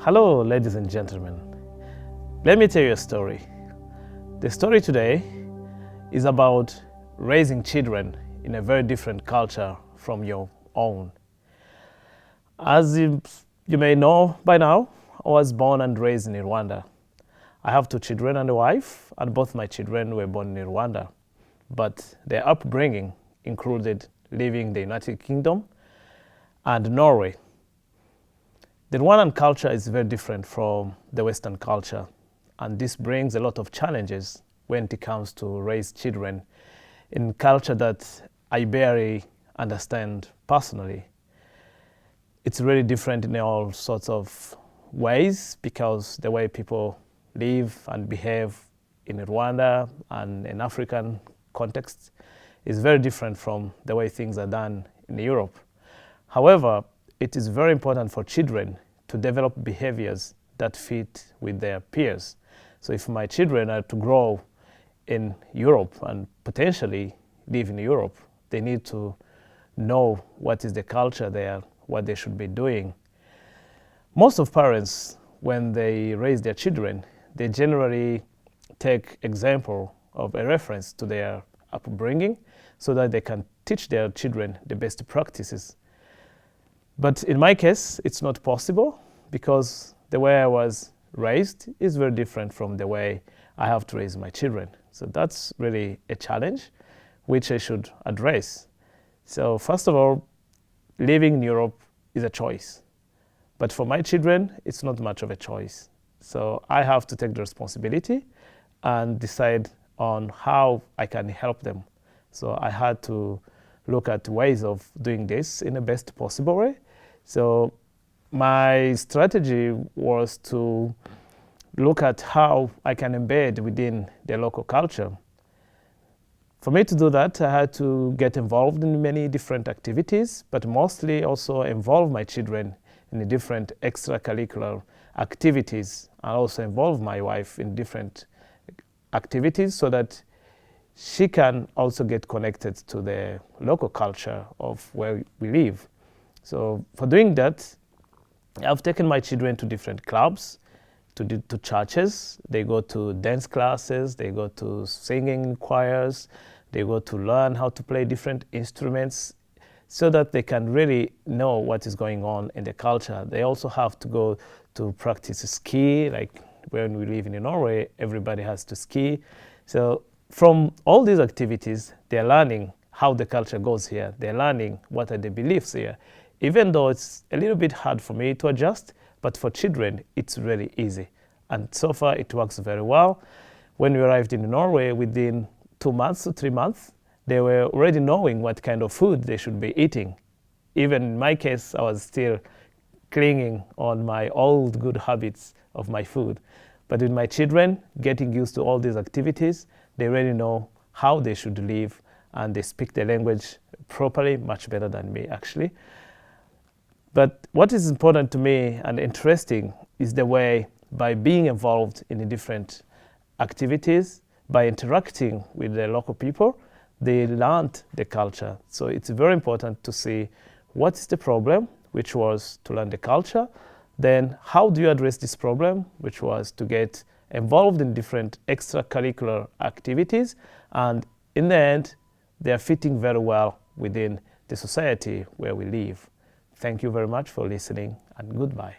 Hello, ladies and gentlemen. Let me tell you a story. The story today is about raising children in a very different culture from your own. As you may know by now, I was born and raised in Rwanda. I have 2 children and a wife, and both my children were born in Rwanda. But their upbringing included living in the United Kingdom and Norway. The Rwandan culture is very different from the Western culture, and this brings a lot of challenges when it comes to raise children in culture that I barely understand personally. It's really different in all sorts of ways because the way people live and behave in Rwanda and in African context is very different from the way things are done in Europe. However, it is very important for children to develop behaviors that fit with their peers. So if my children are to grow in Europe and potentially live in Europe, they need to know what is the culture there, what they should be doing. Most of parents, when they raise their children, they generally take example of a reference to their upbringing so that they can teach their children the best practices. But in my case, it's not possible because the way I was raised is very different from the way I have to raise my children. So that's really a challenge which I should address. So first of all, living in Europe is a choice. But for my children, it's not much of a choice. So I have to take the responsibility and decide on how I can help them. So I had to look at ways of doing this in the best possible way. So my strategy was to look at how I can embed within the local culture. For me to do that, I had to get involved in many different activities, but mostly also involve my children in the different extracurricular activities, and also involve my wife in different activities so that she can also get connected to the local culture of where we live. So for doing that, I've taken my children to different clubs, to churches. They go to dance classes, they go to singing choirs, they go to learn how to play different instruments so that they can really know what is going on in the culture. They also have to go to practice ski, like when we live in Norway, everybody has to ski. So from all these activities, they're learning how the culture goes here. They're learning what are the beliefs here. Even though it's a little bit hard for me to adjust, but for children, it's really easy. And so far, it works very well. When we arrived in Norway, within 2 months to 3 months, they were already knowing what kind of food they should be eating. Even in my case, I was still clinging on my old good habits of my food. But with my children, getting used to all these activities, they already know how they should live, and they speak the language properly, much better than me, actually. But what is important to me and interesting is the way, by being involved in the different activities, by interacting with the local people, they learned the culture. So it's very important to see what is the problem, which was to learn the culture. Then how do you address this problem, which was to get involved in different extracurricular activities. And in the end, they are fitting very well within the society where we live. Thank you very much for listening, and goodbye.